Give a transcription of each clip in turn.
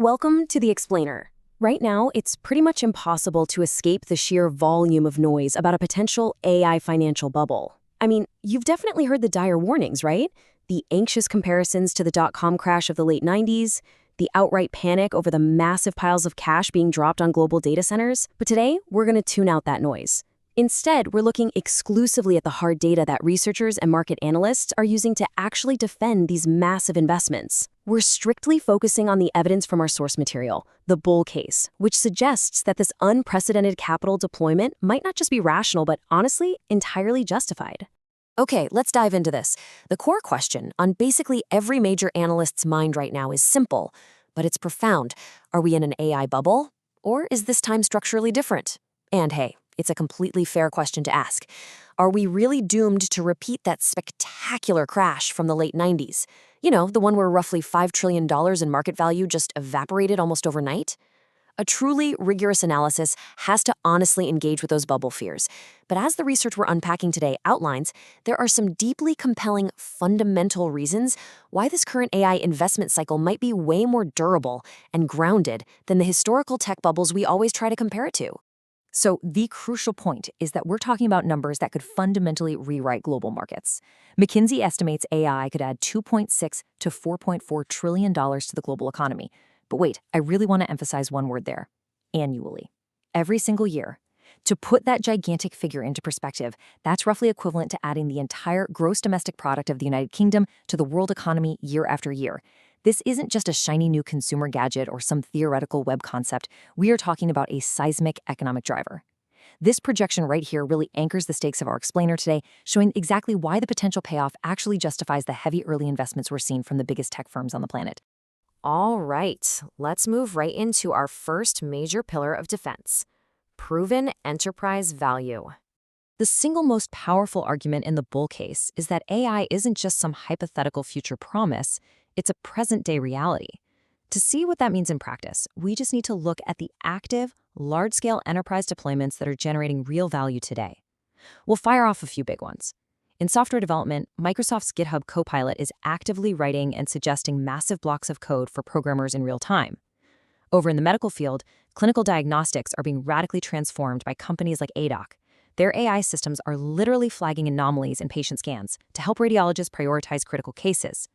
Welcome to The Explainer. Right now, it's pretty much impossible to escape the sheer volume of noise about a potential AI financial bubble. I mean, you've definitely heard the dire warnings, right? The anxious comparisons to the dot-com crash of the late 90s, the outright panic over the massive piles of cash being dropped on global data centers. But today, we're going to tune out that noise. Instead, we're looking exclusively at the hard data that researchers and market analysts are using to actually defend these massive investments. We're strictly focusing on the evidence from our source material, the bull case, which suggests that this unprecedented capital deployment might not just be rational, but honestly, entirely justified. Okay, let's dive into this. The core question on basically every major analyst's mind right now is simple, but it's profound. Are we in an AI bubble? Or is this time structurally different? And hey, it's a completely fair question to ask. Are we really doomed to repeat that spectacular crash from the late 90s? You know, the one where roughly $5 trillion in market value just evaporated almost overnight? A truly rigorous analysis has to honestly engage with those bubble fears. But as the research we're unpacking today outlines, there are some deeply compelling fundamental reasons why this current AI investment cycle might be way more durable and grounded than the historical tech bubbles we always try to compare it to. So the crucial point is that we're talking about numbers that could fundamentally rewrite global markets. McKinsey estimates AI could add $2.6 to $4.4 trillion to the global economy. But wait, I really want to emphasize one word there: annually. Every single year. To put that gigantic figure into perspective, that's roughly equivalent to adding the entire gross domestic product of the United Kingdom to the world economy year after year. This isn't just a shiny new consumer gadget or some theoretical web concept. We are talking about a seismic economic driver. This projection right here really anchors the stakes of our explainer today, showing exactly why the potential payoff actually justifies the heavy early investments we're seeing from the biggest tech firms on the planet. All right, let's move right into our first major pillar of defense: proven enterprise value. The single most powerful argument in the bull case is that AI isn't just some hypothetical future promise, it's a present-day reality. To see what that means in practice, we just need to look at the active, large-scale enterprise deployments that are generating real value today. We'll fire off a few big ones. In software development, Microsoft's GitHub Copilot is actively writing and suggesting massive blocks of code for programmers in real time. Over in the medical field, clinical diagnostics are being radically transformed by companies like ADOC. Their AI systems are literally flagging anomalies in patient scans to help radiologists prioritize critical cases.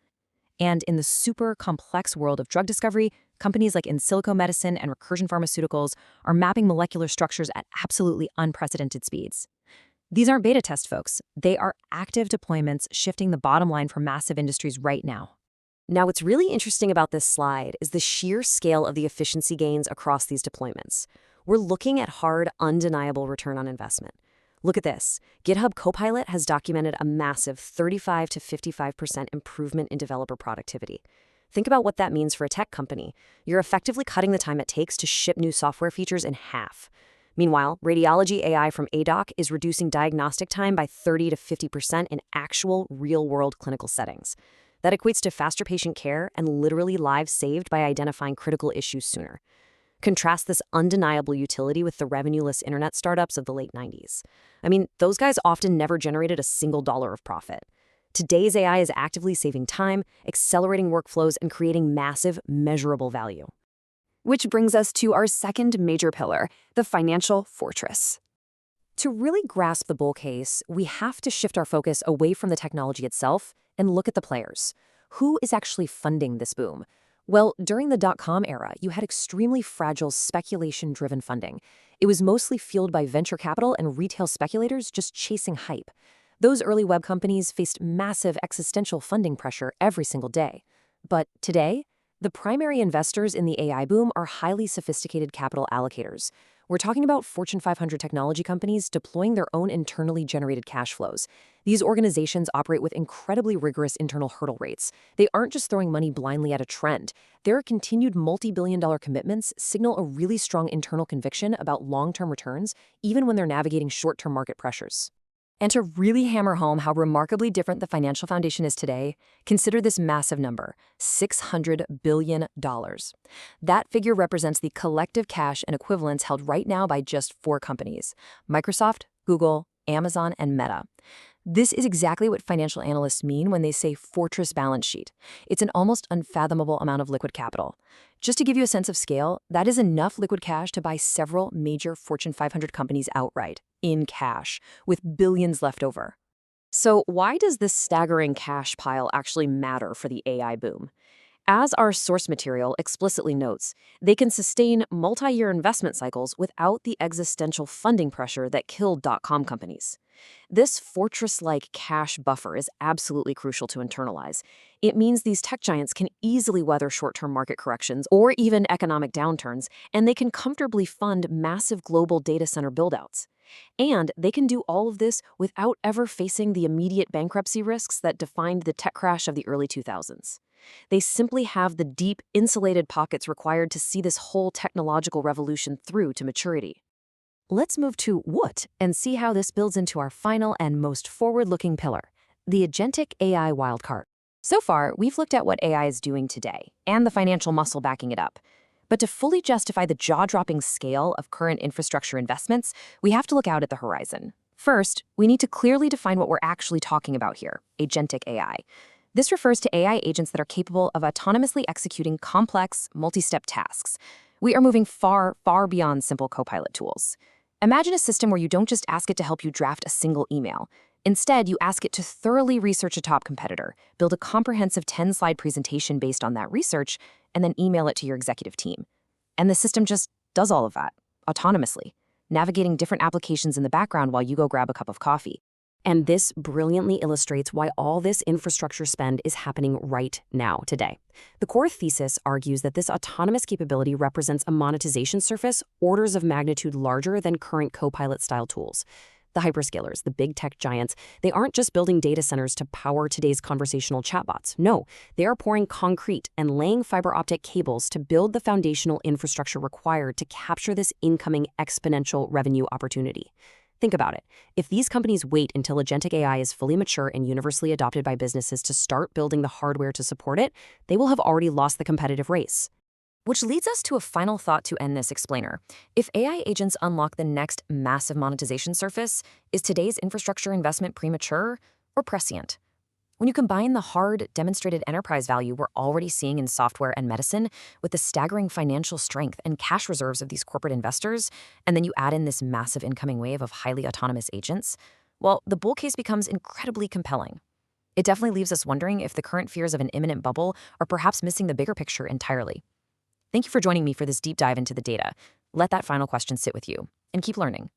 And in the super complex world of drug discovery, companies like In Silico Medicine and Recursion Pharmaceuticals are mapping molecular structures at absolutely unprecedented speeds. These aren't beta test folks. They are active deployments shifting the bottom line for massive industries right now. Now, what's really interesting about this slide is the sheer scale of the efficiency gains across these deployments. We're looking at hard, undeniable return on investment. Look at this. GitHub Copilot has documented a massive 35 to 55% improvement in developer productivity. Think about what that means for a tech company. You're effectively cutting the time it takes to ship new software features in half. Meanwhile, radiology AI from ADOC is reducing diagnostic time by 30 to 50% in actual, real-world clinical settings. That equates to faster patient care and literally lives saved by identifying critical issues sooner. Contrast this undeniable utility with the revenue-less internet startups of the late 90s. I mean, those guys often never generated a single dollar of profit. Today's AI is actively saving time, accelerating workflows, and creating massive, measurable value. Which brings us to our second major pillar, the financial fortress. To really grasp the bull case, we have to shift our focus away from the technology itself and look at the players. Who is actually funding this boom? Well, during the dot-com era, you had extremely fragile speculation-driven funding. It was mostly fueled by venture capital and retail speculators just chasing hype. Those early web companies faced massive existential funding pressure every single day. But today, the primary investors in the AI boom are highly sophisticated capital allocators. We're talking about Fortune 500 technology companies deploying their own internally generated cash flows. These organizations operate with incredibly rigorous internal hurdle rates. They aren't just throwing money blindly at a trend. Their continued multi-billion-dollar commitments signal a really strong internal conviction about long-term returns, even when they're navigating short-term market pressures. And to really hammer home how remarkably different the financial foundation is today, consider this massive number: $600 billion. That figure represents the collective cash and equivalents held right now by just 4 companies: Microsoft, Google, Amazon, and Meta. This is exactly what financial analysts mean when they say fortress balance sheet. It's an almost unfathomable amount of liquid capital. Just to give you a sense of scale, that is enough liquid cash to buy several major Fortune 500 companies outright, in cash, with billions left over. So why does this staggering cash pile actually matter for the AI boom? As our source material explicitly notes, they can sustain multi-year investment cycles without the existential funding pressure that killed dot-com companies. This fortress-like cash buffer is absolutely crucial to internalize. It means these tech giants can easily weather short-term market corrections or even economic downturns, and they can comfortably fund massive global data center buildouts. And they can do all of this without ever facing the immediate bankruptcy risks that defined the tech crash of the early 2000s. They simply have the deep, insulated pockets required to see this whole technological revolution through to maturity. Let's move to what and see how this builds into our final and most forward-looking pillar, the agentic AI wildcard. So far, we've looked at what AI is doing today and the financial muscle backing it up. But to fully justify the jaw-dropping scale of current infrastructure investments, we have to look out at the horizon. First, we need to clearly define what we're actually talking about here, agentic AI. This refers to AI agents that are capable of autonomously executing complex, multi-step tasks. We are moving far, far beyond simple Copilot tools. Imagine a system where you don't just ask it to help you draft a single email. Instead, you ask it to thoroughly research a top competitor, build a comprehensive 10-slide presentation based on that research, and then email it to your executive team. And the system just does all of that, autonomously, navigating different applications in the background while you go grab a cup of coffee. And this brilliantly illustrates why all this infrastructure spend is happening right now, today. The core thesis argues that this autonomous capability represents a monetization surface orders of magnitude larger than current Copilot-style tools. The hyperscalers, the big tech giants, they aren't just building data centers to power today's conversational chatbots. No, they are pouring concrete and laying fiber optic cables to build the foundational infrastructure required to capture this incoming exponential revenue opportunity. Think about it. If these companies wait until agentic AI is fully mature and universally adopted by businesses to start building the hardware to support it, they will have already lost the competitive race. Which leads us to a final thought to end this explainer. If AI agents unlock the next massive monetization surface, is today's infrastructure investment premature or prescient? When you combine the hard, demonstrated enterprise value we're already seeing in software and medicine with the staggering financial strength and cash reserves of these corporate investors, and then you add in this massive incoming wave of highly autonomous agents, well, the bull case becomes incredibly compelling. It definitely leaves us wondering if the current fears of an imminent bubble are perhaps missing the bigger picture entirely. Thank you for joining me for this deep dive into the data. Let that final question sit with you, and keep learning.